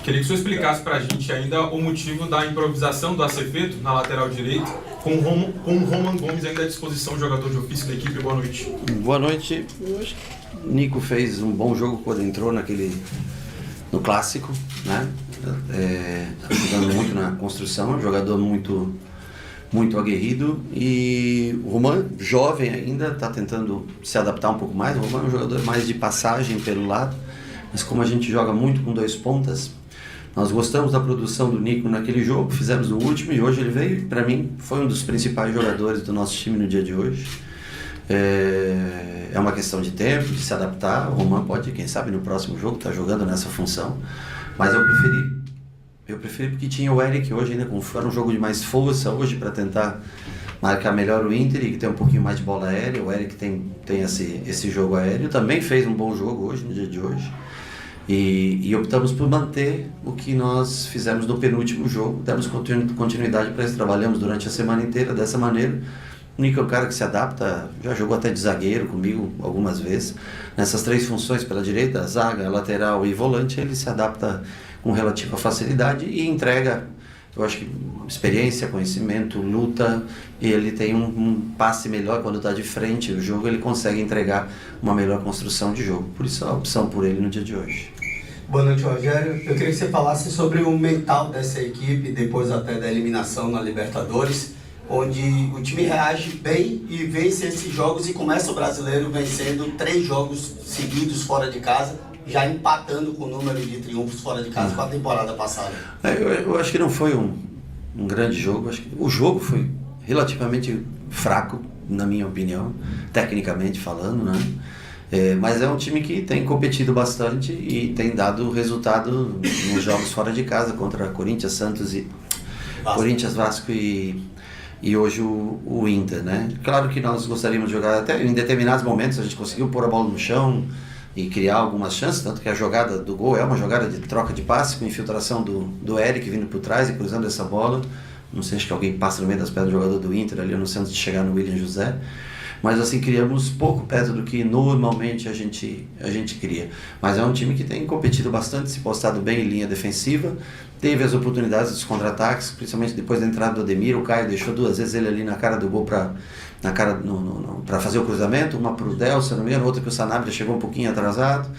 Queria que o senhor explicasse para a gente ainda o motivo da improvisação do Acevedo na lateral direita, com o Roman Gomes ainda à disposição, jogador de ofício da equipe. Boa noite. Boa noite. Eu acho que o Nico fez um bom jogo quando entrou no clássico, né? Ajudando muito na construção, um jogador muito aguerrido, e o Roman, jovem ainda, está tentando se adaptar um pouco mais. O Roman é um jogador mais de passagem pelo lado, mas como a gente joga muito com dois pontas, nós gostamos da produção do Nico naquele jogo, fizemos no último, e hoje ele veio, para mim, foi um dos principais jogadores do nosso time no dia de hoje. É uma questão de tempo, de se adaptar. O Roman pode, quem sabe, no próximo jogo estar jogando nessa função, mas eu preferi porque tinha o Eric hoje ainda, era um jogo de mais força hoje para tentar marcar melhor o Inter e ter um pouquinho mais de bola aérea. O Eric tem esse jogo aéreo, também fez um bom jogo hoje, no dia de hoje. E optamos por manter o que nós fizemos no penúltimo jogo, demos continuidade para isso, trabalhamos durante a semana inteira dessa maneira. O Nico é um cara que se adapta, já jogou até de zagueiro comigo algumas vezes. Nessas três funções, pela direita, zaga, lateral e volante, ele se adapta com relativa facilidade e entrega, eu acho que experiência, conhecimento, luta, e ele tem um passe melhor quando está de frente o jogo, ele consegue entregar uma melhor construção de jogo. Por isso a opção por ele no dia de hoje. Boa noite, Rogério. Eu queria que você falasse sobre o mental dessa equipe, depois até da eliminação na Libertadores, onde o time reage bem e vence esses jogos e começa o Brasileiro vencendo 3 jogos seguidos fora de casa, já empatando com o número de triunfos fora de casa com a temporada passada. Eu acho que não foi um grande jogo. Acho que o jogo foi relativamente fraco, na minha opinião, tecnicamente falando, né? Mas é um time que tem competido bastante e tem dado resultado nos jogos fora de casa contra Corinthians, Santos e Vasco. Corinthians, Vasco e hoje o Inter, né? Claro que nós gostaríamos de jogar, até em determinados momentos a gente conseguiu pôr a bola no chão e criar algumas chances, tanto que a jogada do gol é uma jogada de troca de passe, com infiltração do Eric vindo por trás e cruzando essa bola. Não sei, acho que alguém passa no meio das pernas do jogador do Inter ali, eu não sei, antes de chegar no William José. Mas assim, criamos pouco perto do que normalmente a gente cria. Mas é um time que tem competido bastante, se postado bem em linha defensiva, teve as oportunidades dos contra-ataques, principalmente depois da entrada do Ademir. O Caio deixou 2 vezes ele ali na cara do gol para fazer o cruzamento, uma para o Del, se não me engano, outra que o Sanabria chegou um pouquinho atrasado.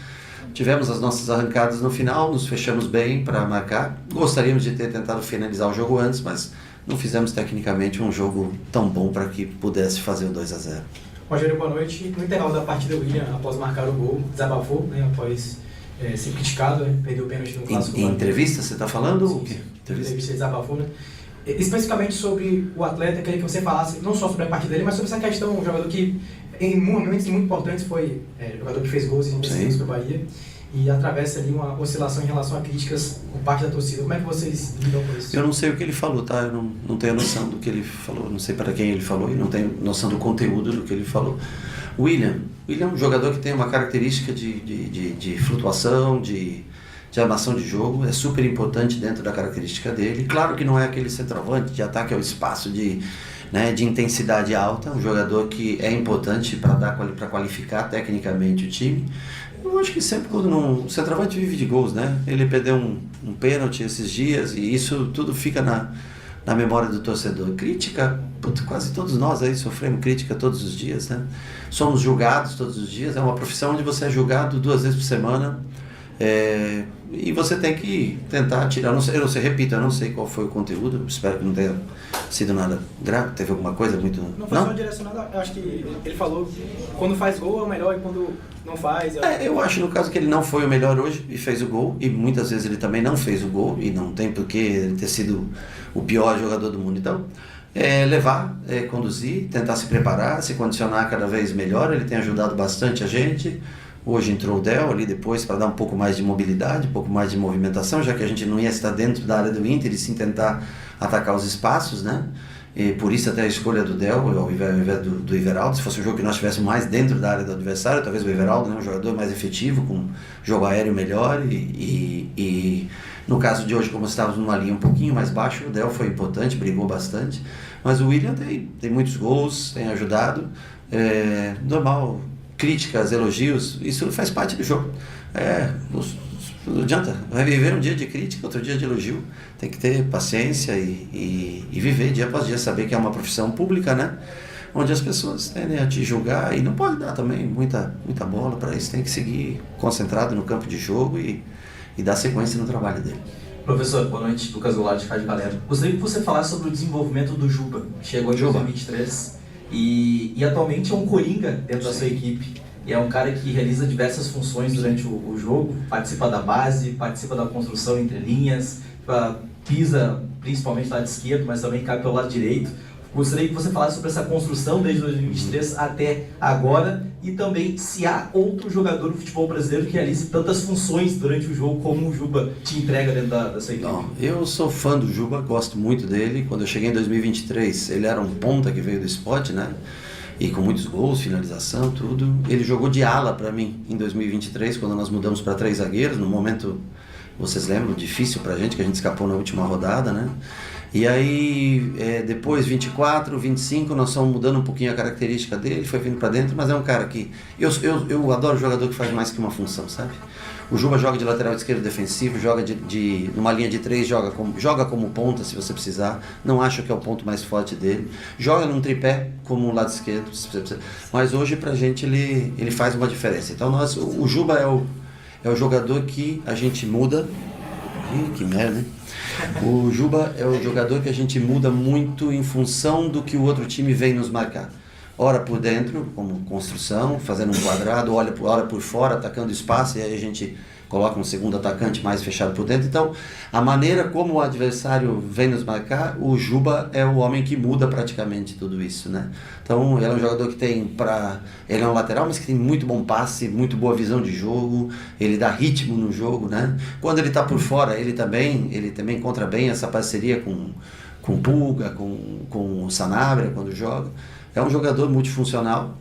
Tivemos as nossas arrancadas no final, nos fechamos bem para marcar. Gostaríamos de ter tentado finalizar o jogo antes, mas não fizemos tecnicamente um jogo tão bom para que pudesse fazer o 2-0. Rogério, boa noite. No intervalo da partida, o William, após marcar o gol, desabafou, né, após ser criticado, né, perdeu o pênalti no clássico. Em entrevista você está falando? Sim, sim. Entrevista ele desabafou, né? Especificamente sobre o atleta, queria que você falasse não só sobre a partida dele, mas sobre essa questão, um jogador que em momentos muito importantes foi jogador que fez gols e decisões para o Bahia, e atravessa ali uma oscilação em relação a críticas por parte da torcida. Como é que vocês lidam com isso? Eu não sei o que ele falou, tá? Eu não tenho noção do que ele falou, não sei para quem ele falou e não tenho noção do conteúdo do que ele falou. O William é um jogador que tem uma característica de flutuação, de armação de jogo, é super importante dentro da característica dele. Claro que não é aquele centroavante de ataque ao espaço, de intensidade alta, um jogador que é importante para qualificar tecnicamente o time. Eu acho que sempre quando o centroavante vive de gols, né? Ele perdeu um pênalti esses dias e isso tudo fica na memória do torcedor. Crítica, quase todos nós aí sofremos crítica todos os dias, né? Somos julgados todos os dias, é uma profissão onde você é julgado 2 vezes por semana. E você tem que tentar tirar, eu não sei qual foi o conteúdo, espero que não tenha sido nada grave, teve alguma coisa muito... Não foi só direcionado, eu acho que ele falou quando faz gol é o melhor e quando não faz... Eu acho no caso que ele não foi o melhor hoje e fez o gol, e muitas vezes ele também não fez o gol e não tem por que ele ter sido o pior jogador do mundo. Então, conduzir, tentar se preparar, se condicionar cada vez melhor. Ele tem ajudado bastante a gente. Hoje entrou o Del ali depois para dar um pouco mais de mobilidade, um pouco mais de movimentação, já que a gente não ia estar dentro da área do Inter e sim tentar atacar os espaços, né? E por isso até a escolha do Del ao invés do Everaldo. Se fosse um jogo que nós estivéssemos mais dentro da área do adversário, talvez o Everaldo, né, um jogador mais efetivo, com jogo aéreo melhor. E no caso de hoje, como estávamos numa linha um pouquinho mais baixa, o Del foi importante, brigou bastante. Mas o William tem muitos gols, tem ajudado. Normal. Críticas, elogios, isso faz parte do jogo. Não adianta, vai viver um dia de crítica, outro dia de elogio. Tem que ter paciência e viver dia após dia, saber que é uma profissão pública, né? Onde as pessoas tendem a te julgar e não pode dar também muita bola para isso. Tem que seguir concentrado no campo de jogo e dar sequência no trabalho dele. Professor, boa noite. Lucas Goulart de Rádio Galera. Gostaria que você falasse sobre o desenvolvimento do Juba, que chegou em 2023 e atualmente é um coringa dentro da sua equipe. E é um cara que realiza diversas funções durante o jogo, participa da base, participa da construção entre linhas, pisa principalmente do lado esquerdo, mas também cai pelo lado direito. Gostaria que você falasse sobre essa construção desde 2023 até agora e também se há outro jogador do futebol brasileiro que realize tantas funções durante o jogo como o Juba te entrega dentro da sua equipe. Não, eu sou fã do Juba, gosto muito dele. Quando eu cheguei em 2023, ele era um ponta que veio do Sport, né? E com muitos gols, finalização, tudo. Ele jogou de ala para mim em 2023, quando nós mudamos para 3 zagueiros, no momento, vocês lembram, difícil pra gente, que a gente escapou na última rodada, né? E aí, depois, 24, 25, nós estamos mudando um pouquinho a característica dele, foi vindo para dentro, mas é um cara que... Eu adoro jogador que faz mais que uma função, sabe? O Juba joga de lateral esquerdo defensivo, joga numa linha de 3, joga como ponta se você precisar. Não acho que é o ponto mais forte dele. Joga num tripé como um lado esquerdo, se você precisar. Mas hoje pra gente ele faz uma diferença. Então o Juba é o jogador que a gente muda. Ih, que merda, hein? O Juba é o jogador que a gente muda muito em função do que o outro time vem nos marcar. Ora por dentro, como construção, fazendo um quadrado, ora por fora, atacando espaço, e aí a gente coloca um segundo atacante mais fechado por dentro. Então, a maneira como o adversário vem nos marcar, o Juba é o homem que muda praticamente tudo isso, né? Então, ele é um jogador que ele é um lateral, mas que tem muito bom passe, muito boa visão de jogo, ele dá ritmo no jogo, né? Quando ele está por fora, ele também encontra bem essa parceria com o Pulga, com o Sanabria, quando joga. É um jogador multifuncional,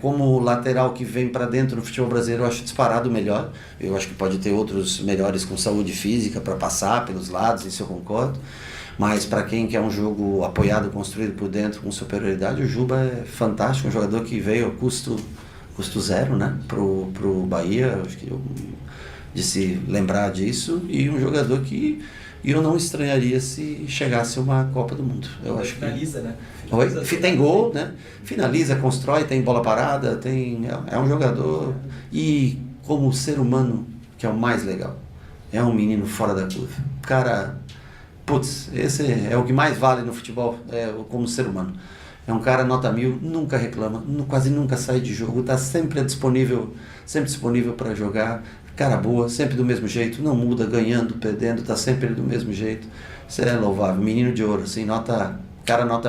como lateral que vem para dentro no futebol brasileiro, eu acho disparado o melhor. Eu acho que pode ter outros melhores com saúde física para passar pelos lados, isso eu concordo. Mas para quem quer um jogo apoiado, construído por dentro, com superioridade, o Juba é fantástico, um jogador que veio a custo zero, né, pro Bahia, acho que de se lembrar disso, e um jogador que eu não estranharia se chegasse uma Copa do Mundo. Eu acho finaliza, que... né? Tem gol, né? Finaliza, constrói, tem bola parada, é um jogador. E como ser humano, que é o mais legal, é um menino fora da curva. Cara, putz, esse é o que mais vale no futebol, como ser humano. É um cara nota 1000, nunca reclama, quase nunca sai de jogo, está sempre disponível para jogar. Cara boa, sempre do mesmo jeito, não muda, ganhando, perdendo, está sempre do mesmo jeito. Isso é louvável, menino de ouro, assim, nota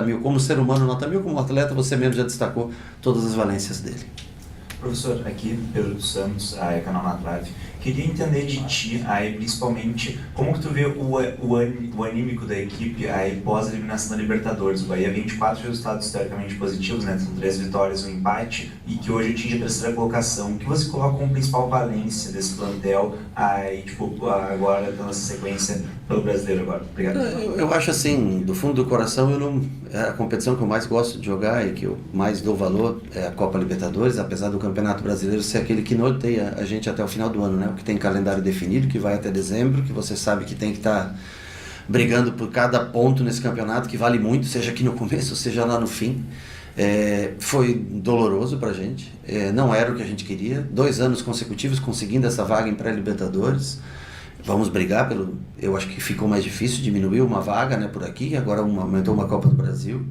1000. Como ser humano, nota 1000, como atleta, você mesmo já destacou todas as valências dele. Professor, aqui Pedro dos Santos, a Canal na Trave. Queria entender de ti, aí, principalmente, como que tu vê o anímico da equipe aí, pós a eliminação da Libertadores. O Bahia vem de 4 resultados historicamente positivos, né? São 3 vitórias e um empate, e que hoje atinge a 3ª colocação. O que você coloca como principal valência desse plantel, aí, agora, dando essa sequência pelo brasileiro agora? Obrigado. Eu acho assim, do fundo do coração, a competição que eu mais gosto de jogar e que eu mais dou valor é a Copa Libertadores, apesar do Campeonato Brasileiro ser aquele que norteia a gente até o final do ano, né? Que tem calendário definido, que vai até dezembro, que você sabe que tem que estar brigando por cada ponto nesse campeonato, que vale muito, seja aqui no começo, seja lá no fim. Foi doloroso pra gente, não era o que a gente queria, 2 anos consecutivos conseguindo essa vaga em pré-Libertadores. Vamos brigar eu acho que ficou mais difícil, diminuiu uma vaga, né, por aqui, agora aumentou uma Copa do Brasil.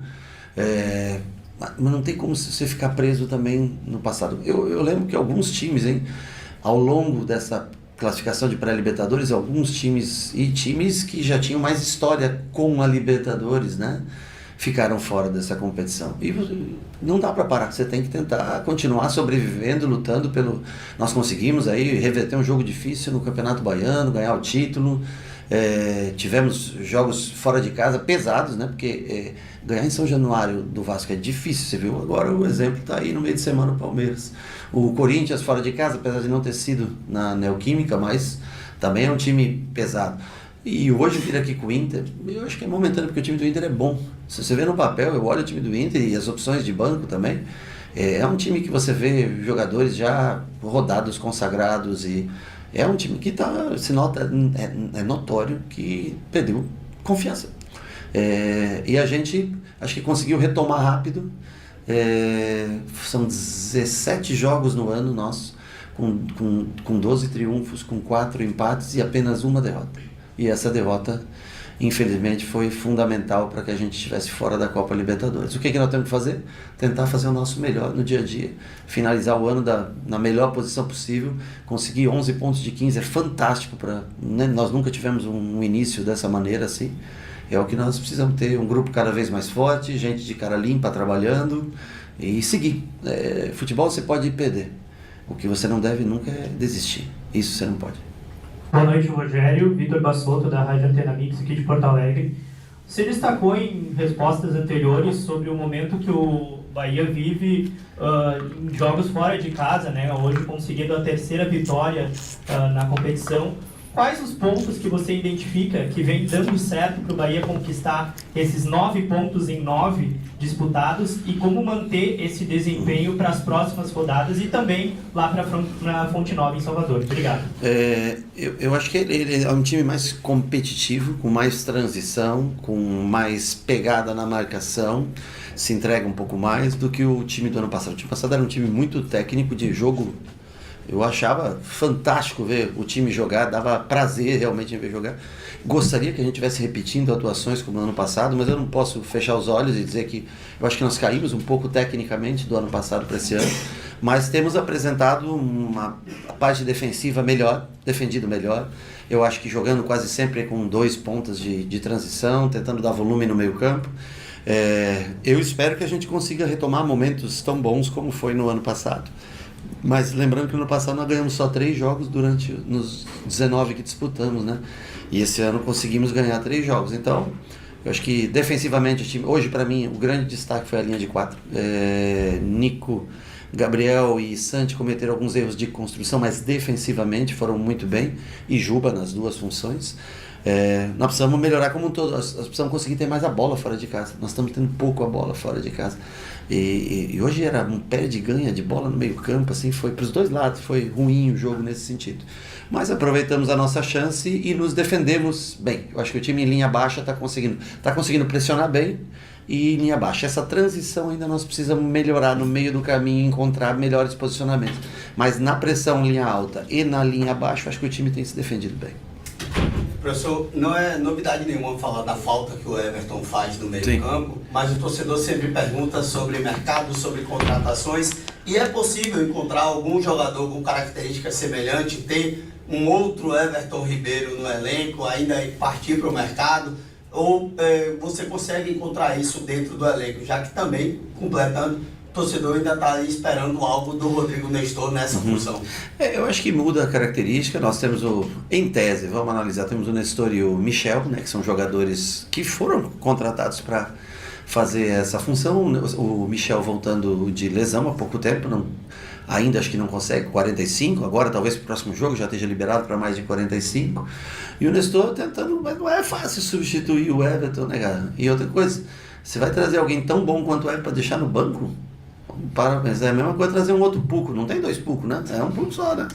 Mas não tem como você ficar preso também no passado. Eu lembro que alguns times, ao longo dessa classificação de pré-Libertadores, alguns times que já tinham mais história com a Libertadores, né, ficaram fora dessa competição. E não dá para parar, você tem que tentar continuar sobrevivendo, lutando Nós conseguimos aí reverter um jogo difícil no Campeonato Baiano, ganhar o título. Tivemos jogos fora de casa pesados, né? Porque ganhar em São Januário do Vasco é difícil, você viu? Agora o exemplo está aí no meio de semana o Palmeiras. O Corinthians fora de casa, apesar de não ter sido na Neoquímica, mas também é um time pesado. E hoje vir aqui com o Inter, eu acho que é momentâneo, porque o time do Inter é bom. Se você vê no papel, eu olho o time do Inter e as opções de banco também. É um time que você vê jogadores já rodados, consagrados e É um time que se nota, é notório que perdeu confiança. E a gente, acho que conseguiu retomar rápido. São 17 jogos no ano nosso, com 12 triunfos, com 4 empates e apenas uma derrota. E essa derrota, infelizmente, foi fundamental para que a gente estivesse fora da Copa Libertadores. O que nós temos que fazer? Tentar fazer o nosso melhor no dia a dia. Finalizar o ano na melhor posição possível. Conseguir 11 pontos de 15 é fantástico. Nós nunca tivemos um início dessa maneira assim. É o que nós precisamos ter, um grupo cada vez mais forte, gente de cara limpa trabalhando e seguir. Futebol você pode perder. O que você não deve nunca é desistir. Isso você não pode. Boa noite, Rogério. Vitor Bassotto, da Rádio Antena Mix, aqui de Porto Alegre. Você destacou em respostas anteriores sobre o momento que o Bahia vive em jogos fora de casa, né? Hoje conseguindo a 3ª vitória na competição. Quais os pontos que você identifica que vem dando certo para o Bahia conquistar esses 9 pontos em 9 disputados e como manter esse desempenho para as próximas rodadas e também lá para Fonte Nova em Salvador? Obrigado. Eu acho que ele é um time mais competitivo, com mais transição, com mais pegada na marcação, se entrega um pouco mais do que o time do ano passado. O time passado era um time muito técnico, de jogo. Eu achava fantástico ver o time jogar, dava prazer realmente em ver jogar. Gostaria que a gente estivesse repetindo atuações como no ano passado, mas eu não posso fechar os olhos e dizer que eu acho que nós caímos um pouco tecnicamente do ano passado para esse ano, mas temos apresentado uma parte defensiva melhor, defendido melhor. Eu acho que jogando quase sempre com 2 pontas de transição, tentando dar volume no meio campo. Eu espero que a gente consiga retomar momentos tão bons como foi no ano passado. Mas lembrando que no ano passado nós ganhamos só 3 jogos nos 19 que disputamos, né? E esse ano conseguimos ganhar 3 jogos. Então, eu acho que defensivamente o time... Hoje, para mim, o grande destaque foi a linha de 4. Nico, Gabriel e Santi cometeram alguns erros de construção, mas defensivamente foram muito bem. E Juba nas 2 funções. Nós precisamos melhorar como um todo. Nós precisamos conseguir ter mais a bola fora de casa. Nós estamos tendo pouco a bola fora de casa. E hoje era um pé de ganha de bola no meio campo, assim, foi para os 2 lados, foi ruim o jogo nesse sentido. Mas aproveitamos a nossa chance e nos defendemos bem. Eu acho que o time em linha baixa está conseguindo pressionar bem e em linha baixa. Essa transição ainda nós precisamos melhorar no meio do caminho, encontrar melhores posicionamentos. Mas na pressão linha alta e na linha baixa, eu acho que o time tem se defendido bem. Professor, não é novidade nenhuma falar da falta que o Everton faz no meio campo, mas o torcedor sempre pergunta sobre mercado, sobre contratações, e é possível encontrar algum jogador com características semelhantes, ter um outro Everton Ribeiro no elenco, ainda partir para o mercado, ou você consegue encontrar isso dentro do elenco, já que também, completando, o torcedor ainda está esperando algo do Rodrigo Nestor nessa função. Eu acho que muda a característica. Nós temos em tese, vamos analisar, temos o Nestor e o Michel, né, que são jogadores que foram contratados para fazer essa função. O Michel voltando de lesão há pouco tempo, ainda acho que não consegue 45, agora talvez para o próximo jogo já esteja liberado para mais de 45. E o Nestor tentando, mas não é fácil substituir o Everton, né, cara? E outra coisa, você vai trazer alguém tão bom quanto é para deixar no banco? Mas é a mesma coisa trazer um outro Puco, não tem 2 Pucos, né? É um Puco só, né?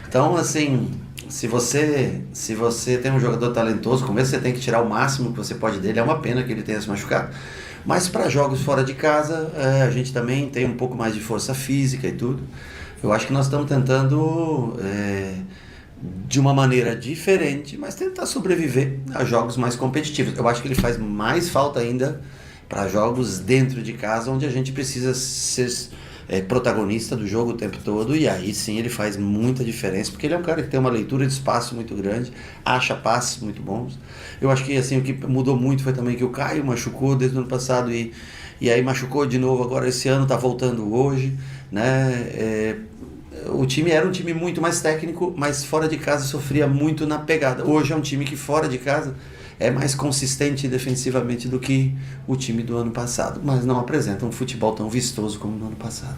Então, assim, se você tem um jogador talentoso, como esse, você tem que tirar o máximo que você pode dele. É uma pena que ele tenha se machucado. Mas para jogos fora de casa, a gente também tem um pouco mais de força física e tudo. Eu acho que nós estamos tentando, de uma maneira diferente, mas tentar sobreviver a jogos mais competitivos. Eu acho que ele faz mais falta ainda para jogos dentro de casa, onde a gente precisa ser protagonista do jogo o tempo todo, e aí sim ele faz muita diferença, porque ele é um cara que tem uma leitura de espaço muito grande, acha passes muito bons. Eu acho que assim, o que mudou muito foi também que o Caio machucou desde o ano passado e aí machucou de novo agora esse ano, está voltando hoje, né? O time era um time muito mais técnico, mas fora de casa sofria muito na pegada. Hoje é um time que fora de casa é mais consistente defensivamente do que o time do ano passado, mas não apresenta um futebol tão vistoso como no ano passado.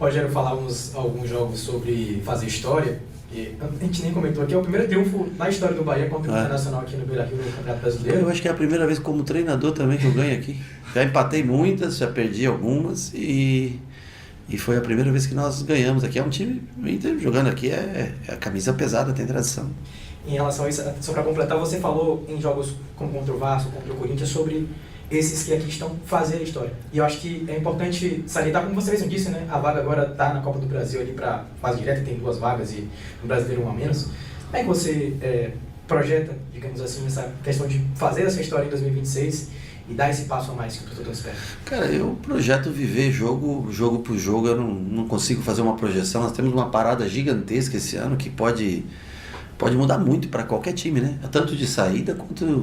Rogério, falávamos alguns jogos sobre fazer história, e a gente nem comentou aqui, é o primeiro triunfo na história do Bahia contra o Internacional aqui no Beira-Rio, no Campeonato Brasileiro. Eu acho que é a primeira vez como treinador também que eu ganho aqui. Já empatei muitas, já perdi algumas, E foi a primeira vez que nós ganhamos aqui. É um time, o Inter jogando aqui é a camisa pesada, tem tradição. Em relação a isso, só para completar, você falou em jogos como contra o Vasco, contra o Corinthians, sobre esses que aqui estão fazendo a história. E eu acho que é importante salientar, como você mesmo disse, né? A vaga agora está na Copa do Brasil ali para fase direta, tem 2 vagas e no Brasileiro 1 a menos. Como é que você projeta, digamos assim, essa questão de fazer essa história em 2026 e dar esse passo a mais que o torcedor espera? Cara, eu projeto viver jogo por jogo, eu não consigo fazer uma projeção. Nós temos uma parada gigantesca esse ano que pode mudar muito para qualquer time, né? Tanto de saída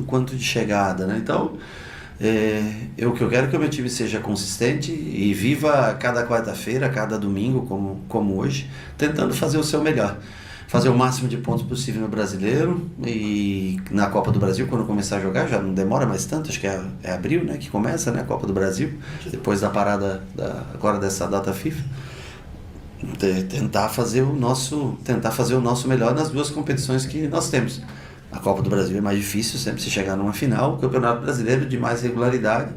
quanto de chegada, né? Então, o que eu quero é que o meu time seja consistente e viva cada quarta-feira, cada domingo, como hoje, tentando fazer o seu melhor. Fazer o máximo de pontos possível no Brasileiro e na Copa do Brasil, quando começar a jogar, já não demora mais tanto, acho que é abril, né, que começa, né, a Copa do Brasil, depois da parada agora dessa data FIFA. Tentar fazer o nosso melhor nas 2 competições que nós temos. A Copa do Brasil é mais difícil sempre se chegar numa final, o Campeonato Brasileiro de mais regularidade.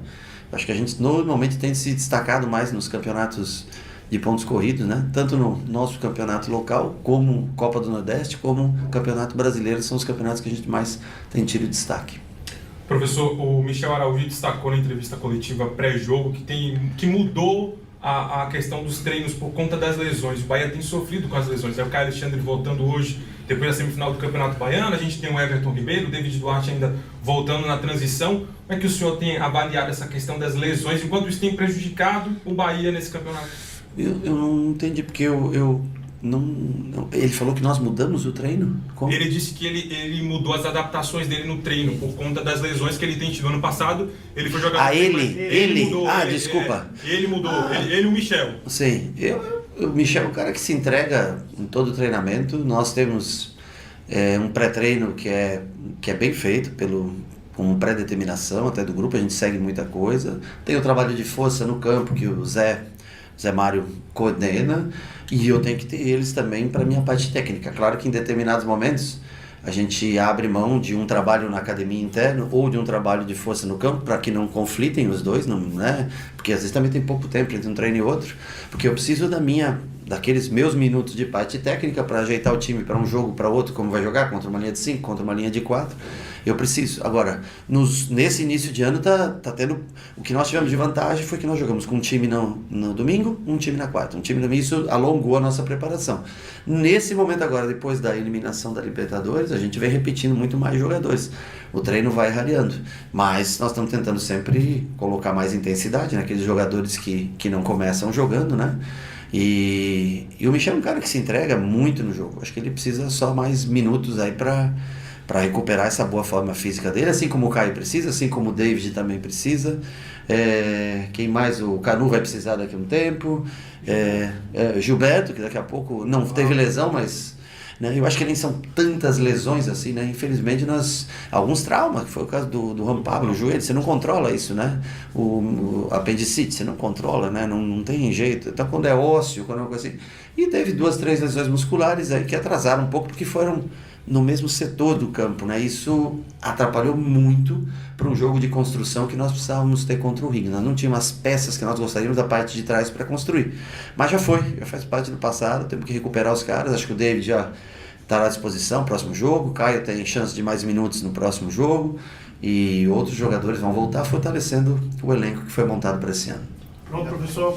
Acho que a gente normalmente tem se destacado mais nos campeonatos de pontos corridos, né? Tanto no nosso campeonato local, como Copa do Nordeste, como Campeonato Brasileiro, são os campeonatos que a gente mais tem tido destaque. Professor, o Michel Araújo destacou na entrevista coletiva pré-jogo que mudou a questão dos treinos por conta das lesões. O Bahia tem sofrido com as lesões. O Caio Alexandre voltando hoje, depois da semifinal do Campeonato Baiano, a gente tem o Everton Ribeiro, o David Duarte ainda voltando na transição. Como é que o senhor tem avaliado essa questão das lesões, enquanto isso tem prejudicado o Bahia nesse campeonato? Eu não entendi, porque ele falou que nós mudamos o treino? Como? Ele disse que ele mudou as adaptações dele no treino por conta das lesões que ele tem tido. Ano passado, ele foi jogar... Ele mudou. Desculpa. Ele mudou. Ele e o Michel. Sim. O Michel é um cara que se entrega em todo o treinamento. Nós temos um pré-treino que é bem feito com pré-determinação até do grupo. A gente segue muita coisa. Tem o trabalho de força no campo que o Zé Mário coordena, e eu tenho que ter eles também para a minha parte técnica. Claro que em determinados momentos a gente abre mão de um trabalho na academia interna ou de um trabalho de força no campo para que não conflitem os dois, não, né? Porque às vezes também tem pouco tempo entre um treino e outro, porque eu preciso daqueles meus minutos de parte técnica para ajeitar o time para um jogo, para outro, como vai jogar, contra uma linha de 5, contra uma linha de 4. Eu preciso. Agora, nesse início de ano tá tendo... O que nós tivemos de vantagem foi que nós jogamos com um time no domingo, um time na quarta. Isso alongou a nossa preparação. Nesse momento agora, depois da eliminação da Libertadores, a gente vem repetindo muito mais jogadores. O treino vai rareando. Mas nós estamos tentando sempre colocar mais intensidade naqueles jogadores que não começam jogando, né? E o Michel é um cara que se entrega muito no jogo. Acho que ele precisa só mais minutos aí para recuperar essa boa forma física dele, assim como o Caio precisa, assim como o David também precisa. Quem mais? O Canu vai precisar daqui a um tempo. Gilberto, que daqui a pouco não teve lesão, mas... Né, eu acho que nem são tantas lesões assim, né? Infelizmente alguns traumas, que foi o caso do Juan Pablo, o joelho, você não controla isso, né? O apendicite, você não controla, né? Não tem jeito. Então quando é ósseo, quando é uma coisa assim. E teve 2, 3 lesões musculares aí que atrasaram um pouco, porque foram no mesmo setor do campo, né? Isso atrapalhou muito para um jogo de construção que nós precisávamos ter contra o Rio. Nós não tínhamos as peças que nós gostaríamos da parte de trás para construir. Mas já faz parte do passado, temos que recuperar os caras. Acho que o David já está à disposição, próximo jogo. O Caio tem chance de mais minutos no próximo jogo. E outros jogadores vão voltar fortalecendo o elenco que foi montado para esse ano. Pronto, professor.